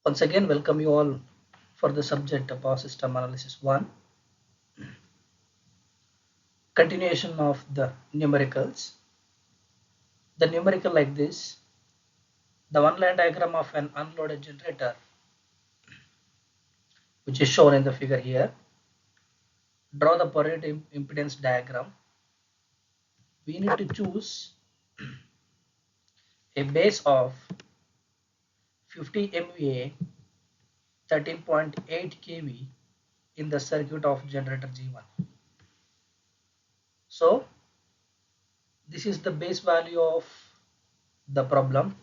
Once again, welcome you all for the subject of Power System Analysis 1, continuation of the numericals. The numerical like this, the one line diagram of an unloaded generator, which is shown in the figure here. Draw the per unit impedance diagram. We need to choose a base of 50 MVA 13.8 kV in the circuit of generator G1. So this is the base value of the problem.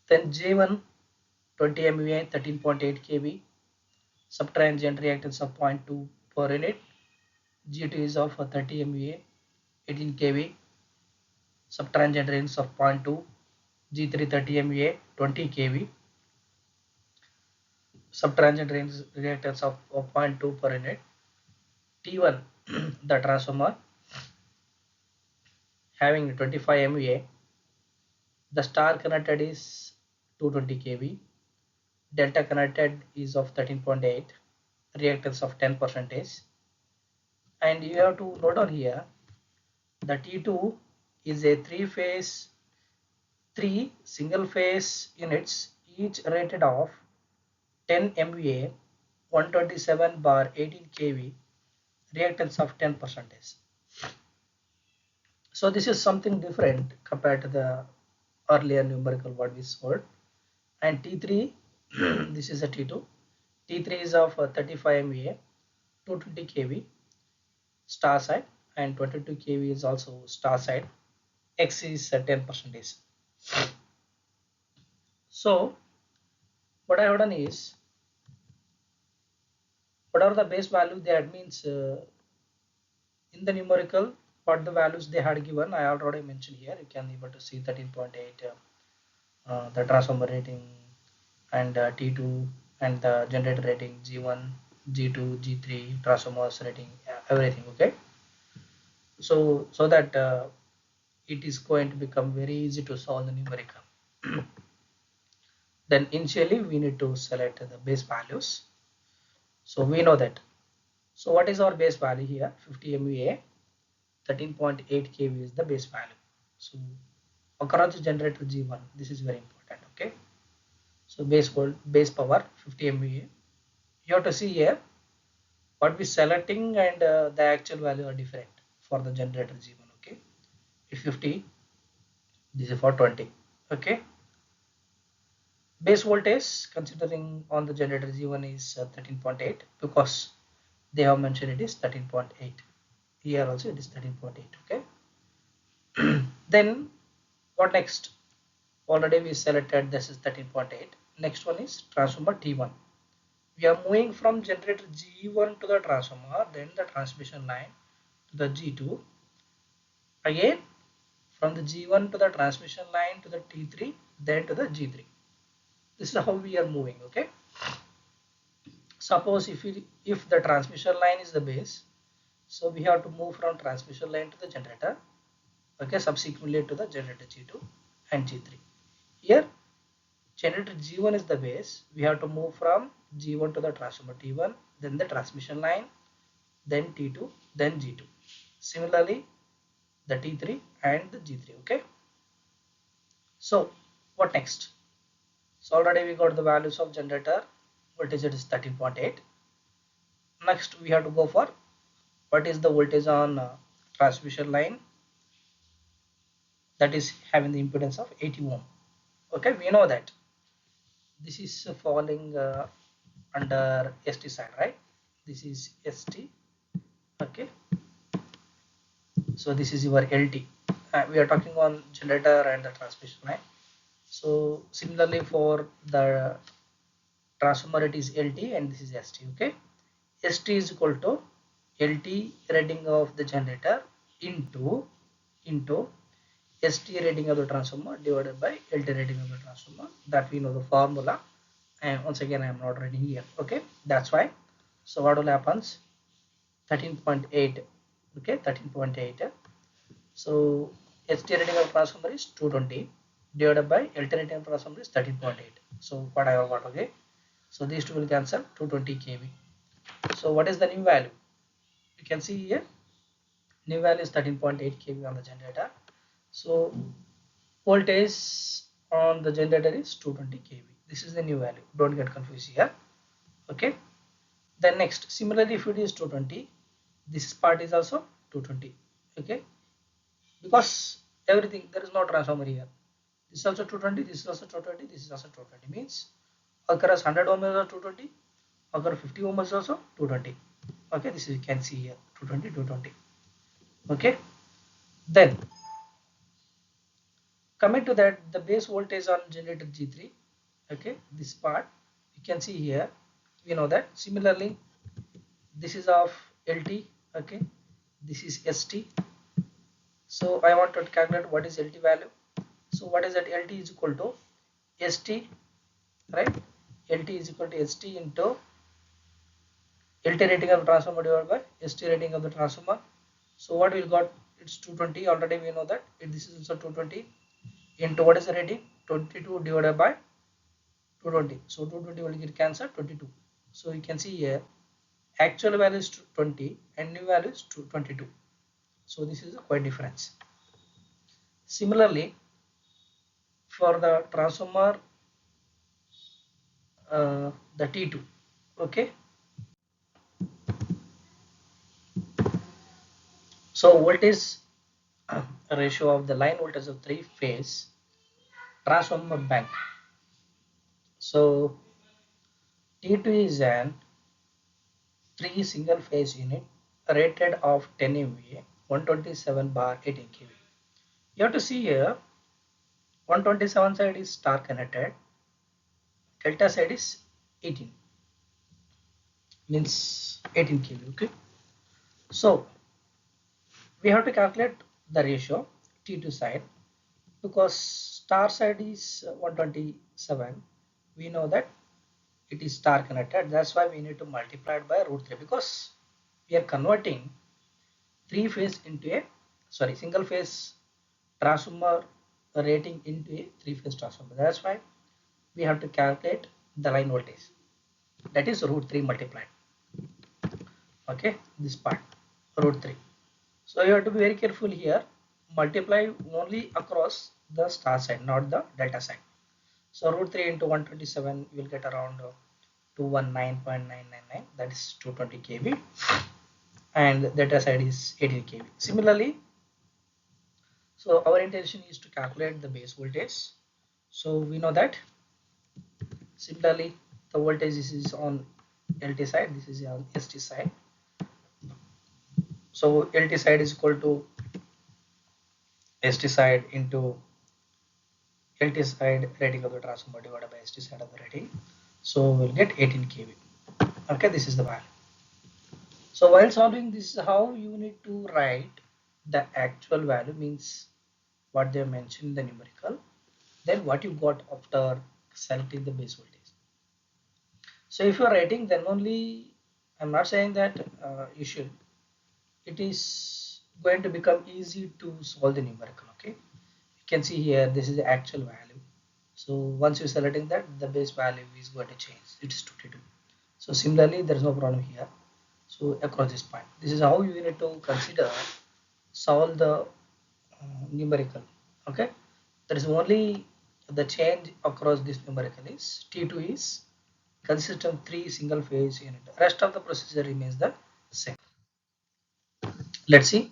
Then J1 20 MVA 13.8 kV, subtransient reactance of 0.2 per unit. G2 is of 30 MVA 18 kV, subtransient reactance of 0.2. G3 30 MVA 20 kV, subtransient reactance of 0.2 per unit. T1 the transformer having 25 MVA, the star connected is 220 kV, delta connected is of 13.8, reactance of 10%, and you have to note on here the T2 is a three single phase units, each rated of 10 MVA 127 bar 18 kV, reactance of 10%. So this is something different compared to the earlier numerical what we saw. And T3 this is a T2. T3 is of 35 MVA 220 kV star side, and 22 kV is also star side. X is 10%. So what I have done is, whatever the base value that means in the numerical what the values they had given I already mentioned here. You can able to see 13.8 the transformer rating, and T2, and the generator rating G1, G2, G3, transformers rating, everything. Okay, so that it is going to become very easy to solve the numerical. Then initially we need to select the base values. So we know that. So what is our base value here? 50 MVA 13.8 kV is the base value. So across the generator G1, this is very important. Okay, so base power 50 MVA. You have to see here what we selecting, and the actual value are different for the generator G1. Okay, if 50, this is for 20. Okay, base voltage considering on the generator G1 is 13.8, because they have mentioned it is 13.8. Here also it is 13.8. Okay, then what next? Already we selected this is 13.8. Next one is transformer T1. We are moving from generator G1 to the transformer, then the transmission line to the G2, again from the G1 to the transmission line to the T3, then to the G3. This is how we are moving. Okay, suppose if the transmission line is the base, so we have to move from transmission line to the generator. Okay, subsequently to the generator G2 and G3. Here generator G1 is the base, we have to move from G1 to the transformer T1, then the transmission line, then T2, then G2. Similarly the T3 and the G3. Okay, so what next? So already we got the values of generator. Voltage is 13.8. Next we have to go for what is the voltage on transmission line, that is having the impedance of 80 ohm. Okay, we know that this is falling under ST side, right? This is ST. Okay, so this is your LT. We are talking on generator and the transmission line. So similarly for the transformer it is LT and this is ST. Okay, ST is equal to LT rating of the generator into ST rating of the transformer divided by LT rating of the transformer. That we know the formula, and once again I am not writing here. Okay, that's why. So what will happens? 13.8. Okay, 13.8. So ST rating of transformer is 220. divided by alternating transformer is 13.8. So what I have got, okay. So these two will cancel, 220 kV. So what is the new value? You can see here, new value is 13.8 kV on the generator. So voltage on the generator is 220 kV. This is the new value. Don't get confused here. Okay. Then next, similarly, if it is 220, this part is also 220. Okay. Because everything, there is no transformer here. This is also 220, this is also 220, this is also 220. Means across 100 ohm is also 220, across 50 ohm is also 220. Okay, this is, you can see here 220, 220. Okay. Then coming to that, the base voltage on generator G3. Okay, this part you can see here. We know that. Similarly, this is of LT. Okay, this is ST. So I want to calculate what is LT value. So what is that? LT is equal to ST, right? LT is equal to ST into LT rating of the transformer divided by ST rating of the transformer. So what we got? It's 220. Already we know that. This is also 220 into what is the rating? 22 divided by 220. So 220 will get cancelled, 22. So you can see here actual value is 20 and new value is 22. So this is a quite difference. Similarly, for the transformer the T2, okay. So voltage ratio of the line voltage of three phase transformer bank. So T2 is an 3 single phase unit rated of 10 MVA 127 bar 18 kV. You have to see here 127 side is star connected, delta side is 18, means 18 kV. Okay. So we have to calculate the ratio T2 side because star side is 127. We know that it is star connected. That's why we need to multiply it by root 3 because we are converting three phase into a single phase transformer rating into a three phase transformer. That's why we have to calculate the line voltage. That is root 3 multiplied. Okay, this part root 3. So you have to be very careful here. Multiply only across the star side, not the delta side. So root 3 into 127 you will get around 219.999, that is 220 kV, and delta side is 18 kV. Similarly, so our intention is to calculate the base voltage. So we know that. Similarly, the voltage is on LT side, this is on ST side. So LT side is equal to ST side into LT side rating of the transformer divided by ST side of the rating. So we'll get 18 kV. Okay, this is the value. So while solving this, how you need to write the actual value, means what they mentioned in the numerical, then what you got after selecting the base voltage. So if you are writing, then only, I'm not saying that you should, it is going to become easy to solve the numerical. Okay, you can see here this is the actual value. So once you're selecting that, the base value is going to change, it's 22. So similarly, there is no problem here. So across this point, this is how you need to consider solve the numerical. Okay, there is only the change across this numerical is T2 is consist of three single phase unit. Rest of the procedure remains the same. Let's see.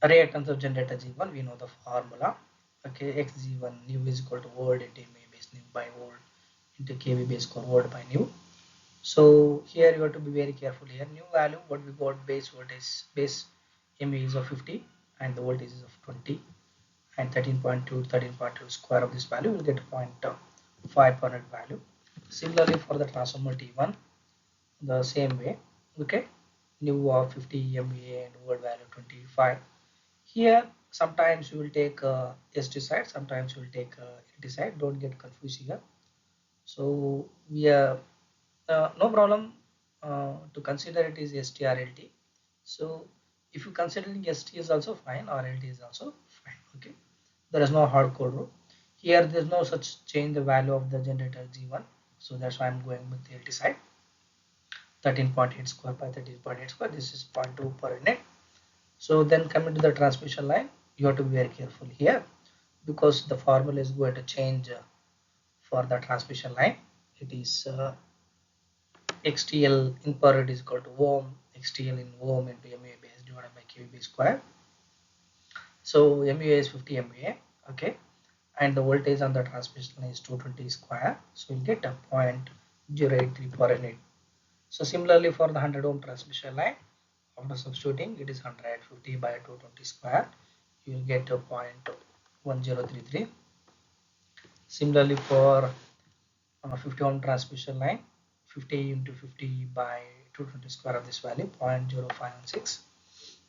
Reactance of generator G1, we know the formula. Okay, xg1 new is equal to volt into MA base new by volt into kV base core volt by new. So here you have to be very careful here. New value, what we got, base voltage, base MA is of 50 and the voltage is of 20, and 13.2 square of this value will get 0.5 value. Similarly for the transformer T1, the same way. Okay, new of 50 MVA and volt value 25. Here sometimes you will take ST side, sometimes you will take LT side. Don't get confused here. So we are no problem to consider it is ST or LT. So if you considering ST is also fine or LT is also fine. Okay, there is no hard code rule. Here there's no such change the value of the generator G1, so that's why I'm going with the LT side. 13.8 square by 13.8 square, this is 0.2 per unit. So then coming to the transmission line, you have to be very careful here because the formula is going to change for the transmission line. It is XTL in per unit is equal to ohm, XTL in ohm into MVA base divided by kVb square. So MVA is 50 MVA, okay, and the voltage on the transmission line is 220 square, so you'll get a 0.083 per unit. So similarly for the 100 ohm transmission line, after substituting it is 150 by 220 square, you will get a 0.1033. Similarly for 50 ohm transmission line, 50 into 50 by 220 square of this value 0.0516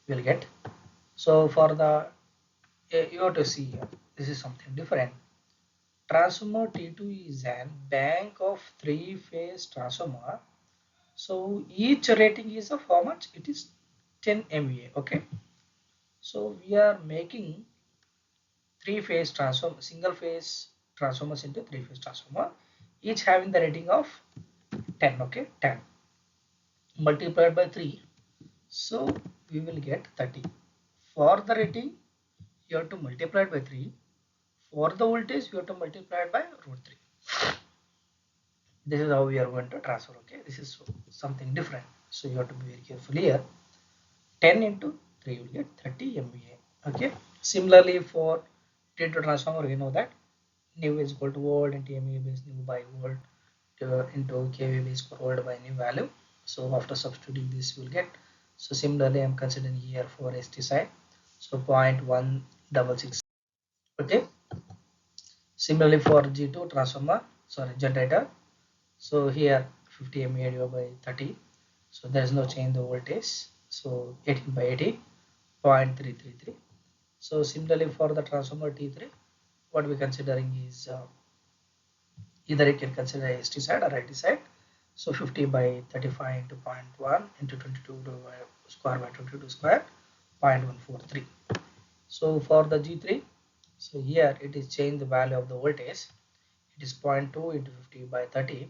will get. So for the you have to see here, this is something different. Transformer T2 is an bank of 3-phase transformer. So each rating is of how much? It is 10 MVA. Okay. So we are making 3-phase transformer, single phase transformers into 3-phase transformer, each having the rating of 10. Okay, 10 multiplied by 3. So we will get 30. For the rating, you have to multiply it by 3. For the voltage, you have to multiply it by root 3. This is how we are going to transfer. Okay, this is something different, so you have to be very careful here. 10 into 3 you will get 30 MVA. Okay, similarly for T2 transformer, we know that new is equal to volt into MVA base new by volt into kVA base per volt by new value. So after substituting this, we will get. So similarly, I'm considering here for ST side, so 0.166. Okay, similarly for G2 transformer, sorry, generator, so here 50 MVA divided by 30, so there is no change in the voltage, so 18 by 80, 0.333. So similarly for the transformer T3, what we're considering is either you can consider ST side or IT side. So 50 by 35 into 0.1 into 22 square by 22 square, 0.143. So for the G3, so here it is change the value of the voltage. It is 0.2 into 50 by 30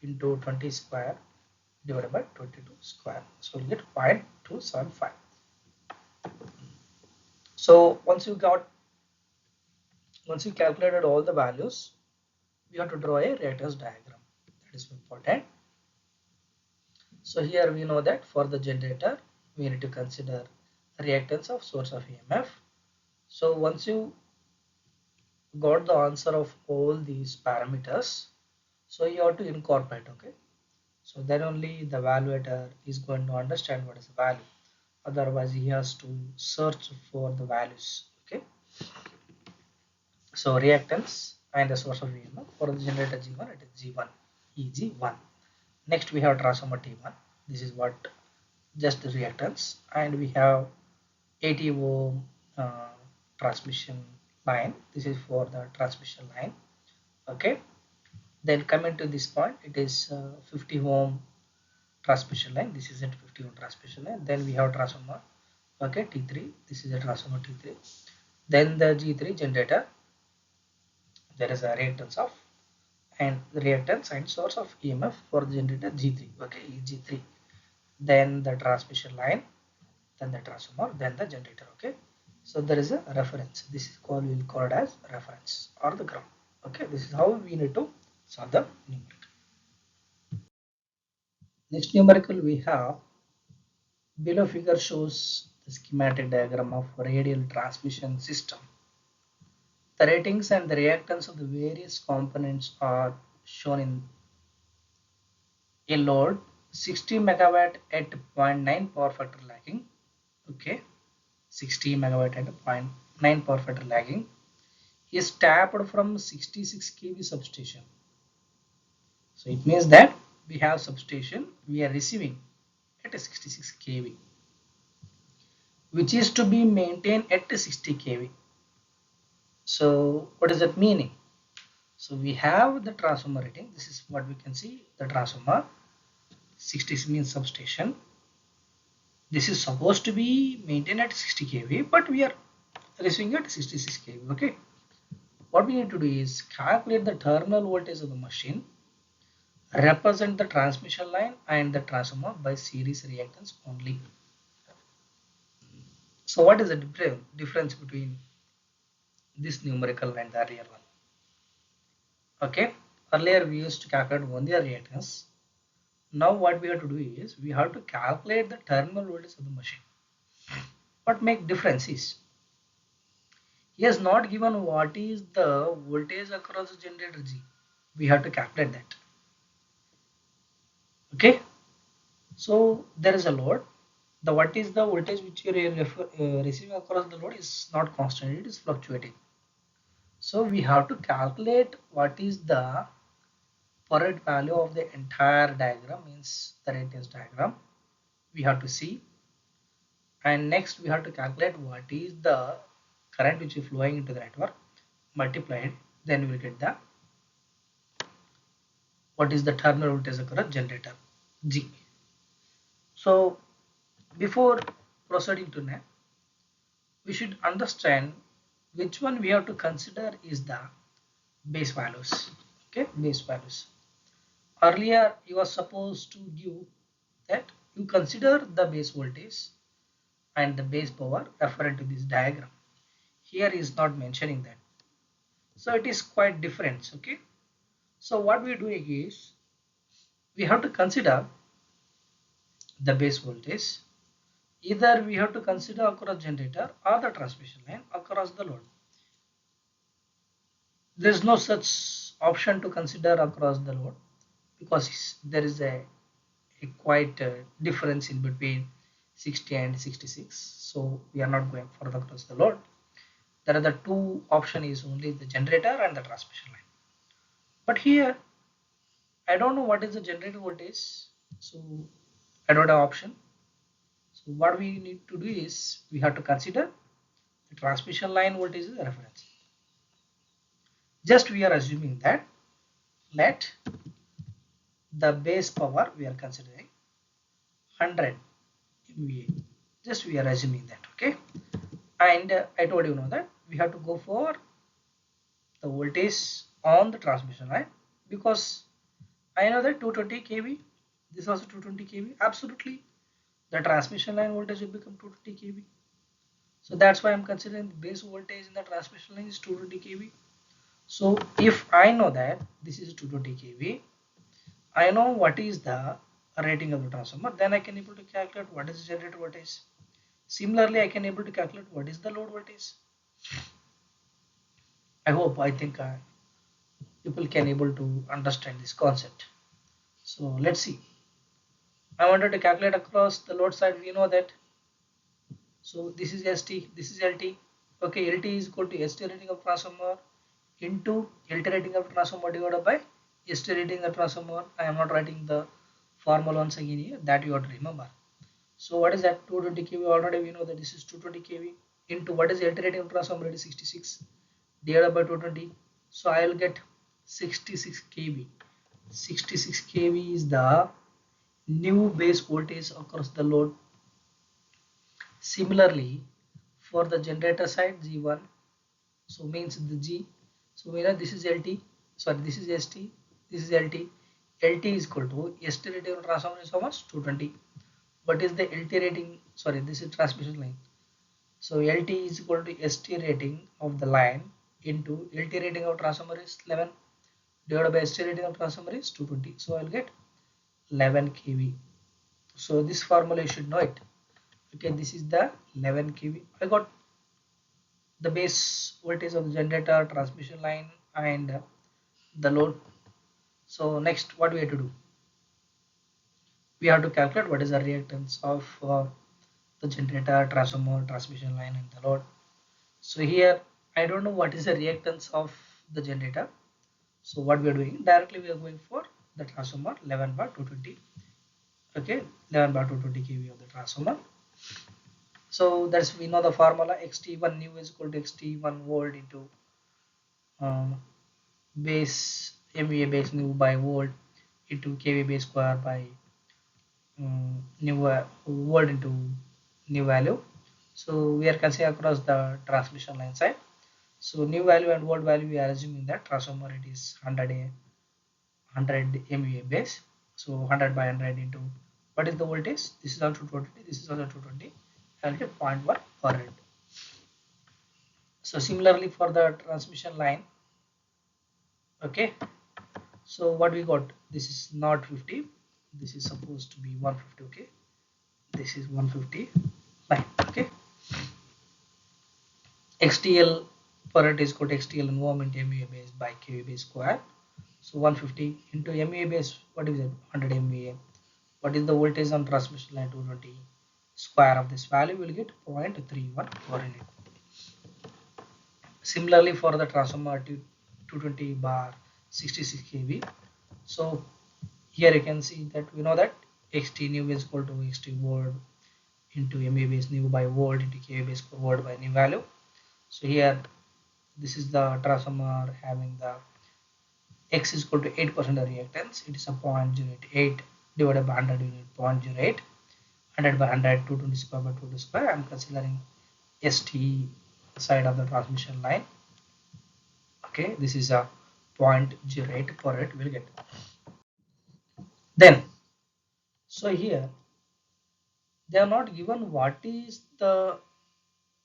into 20 square divided by 22 square. So you get 0.275. So once you calculated all the values, we have to draw a reactance diagram. That is important. So here we know that for the generator, we need to consider reactance of source of EMF. So once you got the answer of all these parameters, so you have to incorporate. Okay, so then only the evaluator is going to understand what is the value. Otherwise, he has to search for the values. Okay, so reactance and the source of EMF for the generator G1, it is G1, EG1. Next we have transformer T1. This is what just the reactance, and we have 80 ohm transmission line. This is for the transmission line. Okay, then coming to this point, it is 50 ohm transmission line. This is a 50 ohm transmission line. Then we have transformer. Okay, T3. This is a transformer T3. Then the G3 generator. There is a reactance of and the reactance and source of EMF for the generator G3. Okay, G3. Then the transmission line, then the transformer, then the generator. Okay, so there is a reference. This is called, we'll call it as reference or the ground. Okay, this is how we need to solve the numerical. Next numerical we have below figure shows the schematic diagram of radial transmission system. The ratings and the reactance of the various components are shown in a load 60 megawatt at 0.9 power factor lagging. Okay, 60 megawatt at 0.9 power factor lagging is tapped from 66 kV substation. So it means that we have substation, we are receiving at a 66 kV, which is to be maintained at a 60 kV. So what is that meaning? So we have the transformer rating. This is what we can see, the transformer. 60 means substation. This is supposed to be maintained at 60 kV, but we are receiving at 66 kV. Okay, what we need to do is calculate the terminal voltage of the machine, represent the transmission line and the transformer by series reactance only. So what is the difference between this numerical and the earlier one? Okay, earlier we used to calculate only the reactance. Now what we have to do is we have to calculate the terminal voltage of the machine. What make difference is he has not given what is the voltage across the generator G. We have to calculate that. Okay, so there is a load. The what is the voltage which you are receiving across the load is not constant, it is fluctuating. So we have to calculate what is the Pareto value of the entire diagram, means the radius diagram we have to see, and next we have to calculate what is the current which is flowing into the network, multiplied, then we will get the what is the terminal voltage across generator G. So before proceeding to next, we should understand which one we have to consider is the base values. Okay, base values. Earlier you are supposed to give that you consider the base voltage and the base power referring to this diagram. Here is not mentioning that, so it is quite different. Okay, so what we are doing is we have to consider the base voltage. Either we have to consider across generator or the transmission line across the load. There is no such option to consider across the load because there is a quite difference in between 60 and 66. So we are not going further across the load. There are the two option is only the generator and the transmission line. But here I don't know what is the generator voltage, so I don't have option. So what we need to do is we have to consider the transmission line voltage is the reference. Just we are assuming that let the base power we are considering 100 MVA. Just we are assuming that. Okay, and I told you that we have to go for the voltage on the transmission line because I know that 220 kV, this also 220 kV, absolutely the transmission line voltage will become 220 kV. So that's why I'm considering the base voltage in the transmission line is 220 kV. So if I know that this is 220 kV, I know what is the rating of the transformer, then I can able to calculate what is the generator voltage. Similarly, I can able to calculate what is the load voltage. I think people can able to understand this concept. So let's see. I wanted to calculate across the load side. We know that. So this is ST, this is LT. Okay, LT is equal to ST rating of transformer into LT rating of transformer divided by ST rating of transformer. I am not writing the formula once again here. That you have to remember. So what is that? 220 kV. Already we know that this is 220 kV into what is LT rating of transformer? It is 66 divided by 220. So I will get 66 kV. 66 kV is the new base voltage across the load. Similarly, for the generator side G1, so means the G, so we know this is LT, sorry this is ST, this is LT. LT is equal to ST rating of transformer is how much? 220. What is the LT rating? Sorry, this is transmission line. So LT is equal to ST rating of the line into LT rating of transformer is 11 divided by ST rating of transformer is 220. So I'll get 11 kV. So this formula you should know it. Okay, this is the 11 kV. I got the base voltage of the generator, transmission line and the load. So next what we have to do? We have to calculate what is the reactance of the generator, transformer, transmission line and the load. So here I don't know what is the reactance of the generator. So what we are doing, directly we are going for the transformer 11 bar 220. Okay, 11 bar 220 kV of the transformer. So that's we know the formula xt1 new is equal to xt1 volt into base MVA base new by volt into kV base square by new volt into new value. So we are considering across the transmission line side. So new value and old value, we are assuming that transformer it is 100 MVA base. So 100 by 100 into what is the voltage? This is also 220. This is also 220. I'll get 0.1 per head. So similarly for the transmission line, okay. So what we got? This is not 50. This is supposed to be 150. Okay. This is 150 line. Okay. XTL per unit is called XTL in ohm into MVA base by kVA base square. So 150 into MVA base, what is it? 100 MVA. What is the voltage on transmission line? 220. Square of this value will get 0.31 per unit. Similarly for the transformer 220 bar 66 kV. So here you can see that we know that XT new is equal to XT volt into MVA base new by volt into kVA base volt by new value. So here this is the transformer having the X is equal to 8% of reactance. It is a 0.08 divided by 100 unit 0.08. 100 by 100 220 square by 220 square. I am considering ST side of the transmission line. Okay, this is a 0.08 per rate we'll get. Then, so here they are not given what is the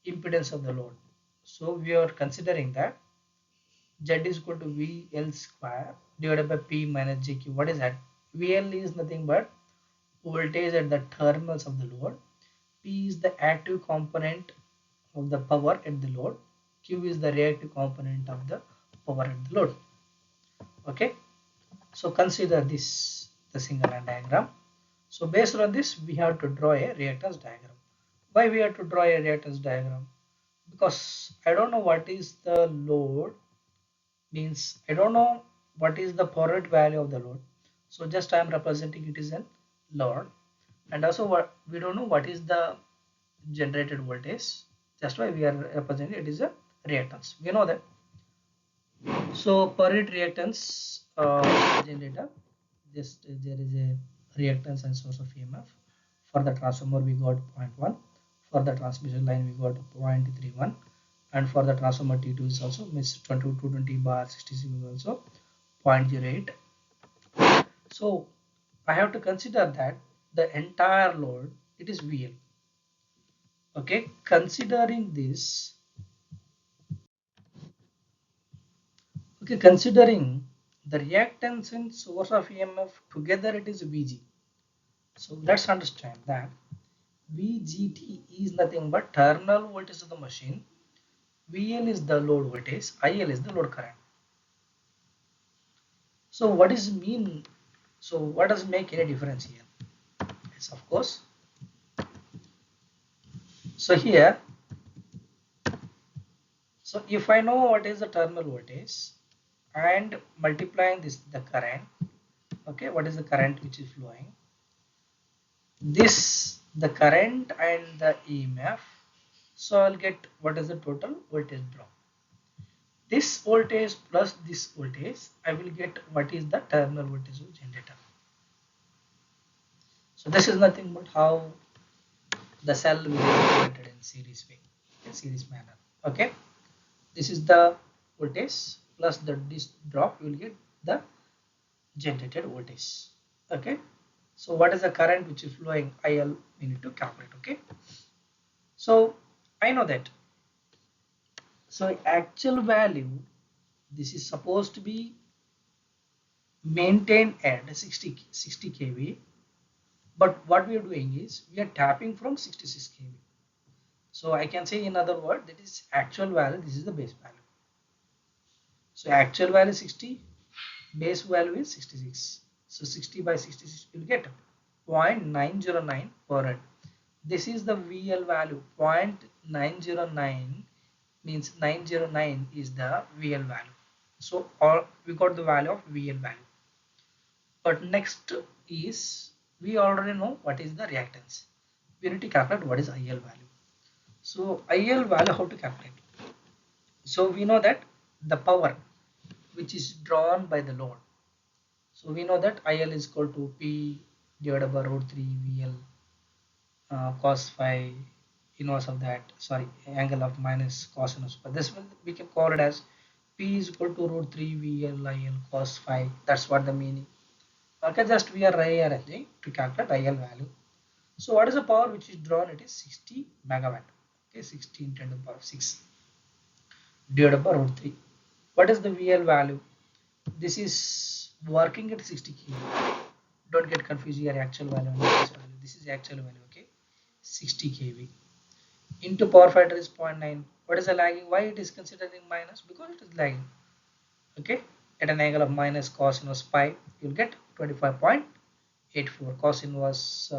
impedance of the load. So we are considering that Z is equal to VL square divided by P minus JQ. What is that? VL is nothing but voltage at the terminals of the load. P is the active component of the power at the load. Q is the reactive component of the power at the load. Okay. So consider this the single line diagram. So based on this, we have to draw a reactance diagram. Why we have to draw a reactance diagram? Because I don't know what is the load, means I don't know what is the forward value of the load. So just I am representing it is a load, and also what we don't know what is the generated voltage. That's why we are representing it is a reactance. We know that. So per unit reactance generator, just there is a reactance and source of EMF. For the transformer we got 0.1. For the transmission line we got 0.31. And for the transformer T2 is also means 220 bar 66 is also 0.08. So I have to consider that the entire load it is VL. Okay, considering this, okay, considering the reactance and source of EMF together it is VG. So let's understand that VGT is nothing but terminal voltage of the machine. VL is the load voltage, IL is the load current. So what does mean? So what does make any difference here? Yes, of course. So here, so if I know what is the terminal voltage and multiplying this the current, okay, what is the current which is flowing? This the current and the EMF. So I'll get what is the total voltage drop. This voltage plus this voltage, I will get what is the terminal voltage of generator. So this is nothing but how the cell will be implemented in series way, in series manner. Okay, this is the voltage plus the this drop, you will get the generated voltage. Okay, so what is the current which is flowing? IL we need to calculate. Okay, so I know that. So actual value, this is supposed to be maintained at 60 kV, but what we are doing is we are tapping from 66 kV. So I can say in other words, that is actual value, this is the base value. So actual value is 60, base value is 66. So 60 by 66 will get 0.909 per rad. This is the VL value. 0.909 means 909 is the VL value. So all we got the value of VL value. But next is we already know what is the reactance. We need to calculate what is IL value. So IL value how to calculate? So we know that the power which is drawn by the load. So we know that IL is equal to P divided by root 3 VL cos phi inverse of that, sorry, angle of minus cos inverse pi. This will, we can call it as P is equal to root 3 VLIL cos phi. That's what the meaning. Okay, just we are rearranging to calculate IL value. So what is the power which is drawn? It is 60 megawatt. Okay, 16 10 to the power 6 divided by root 3. What is the VL value? This is working at 60 kV. Don't get confused here, actual value and base value. This is actual value, okay? 60 kV into power factor is 0.9. What is the lagging? Why it is considered in minus? Because it is lagging. Okay, at an angle of minus cos inverse pi, you'll get 25.84 cos inverse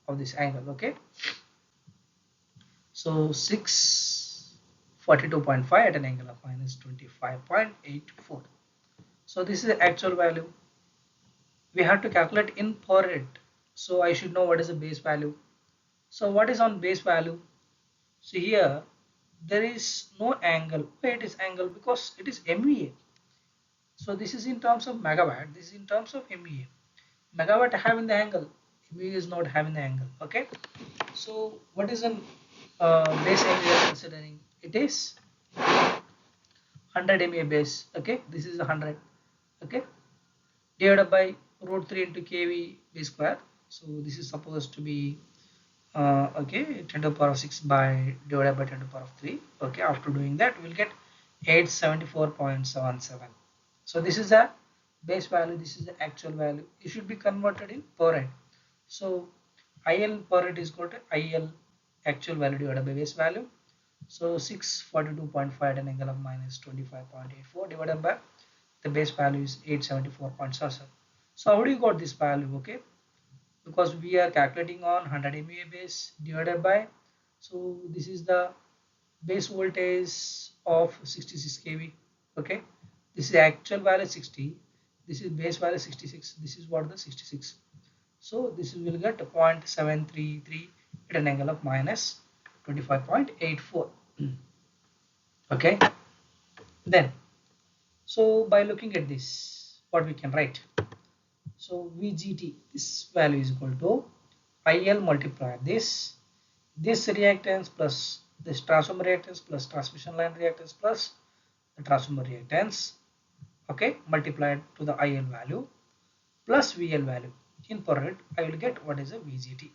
of this angle. Okay, so 642.5 at an angle of minus 25.84. So this is the actual value. We have to calculate in per rate. So I should know what is the base value. So what is on base value? So here there is no angle. Why it is angle? Because it is MVA. So this is in terms of megawatt. This is in terms of MVA. Megawatt having the angle. MVA is not having the angle. Okay. So what is an base MVA we are considering? It is 100 MVA base. Okay. This is 100. Okay. Divided by root 3 into kV b square. So this is supposed to be okay, 10 to the power of 6 by divided by 10 to the power of 3. Okay, after doing that we'll get 874.77. So this is the base value, this is the actual value. It should be converted in per rate. So IL per rate is equal to IL actual value divided by base value. So 642.5 at an angle of minus 25.84 divided by the base value is 874.77. So how do you got this value? Okay, because we are calculating on 100 MVA base divided by, so this is the base voltage of 66 kV. Okay, this is actual value 60, this is base value 66, this is what the 66. So this will get 0.733 at an angle of minus 25.84. Okay, then so by looking at this, what we can write? So VGT, this value is equal to IL multiply this reactance plus this transformer reactance plus transmission line reactance plus the transformer reactance, okay, multiplied to the IL value plus VL value. In per unit I will get what is a VGT.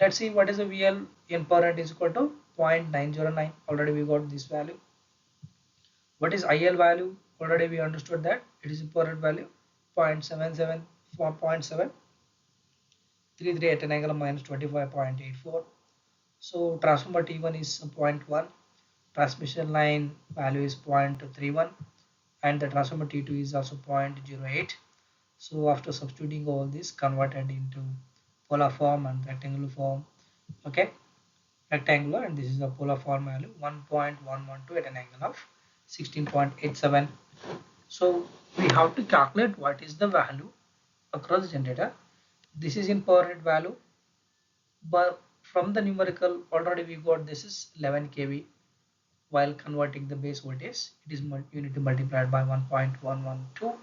Let's see what is a VL in per unit is equal to 0.909. Already we got this value. What is IL value? Already we understood that it is a per unit value 0.77 0.733 at an angle of minus 25.84. So transformer T1 is 0.1, transmission line value is 0.31, and the transformer T2 is also 0.08. So after substituting all this, converted into polar form and rectangular form. Okay, rectangular, and this is the polar form value 1.112 at an angle of 16.87. So we have to calculate what is the value across the generator. This is in per unit value, but from the numerical already we got this is 11 kV. While converting the base voltage, it is unit multiplied by 1.112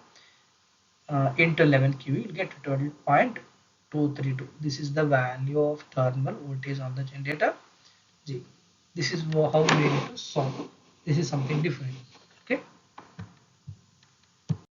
into 11 kV, you get 12.232. This is the value of terminal voltage on the generator G. This is how we need to solve. This is something different.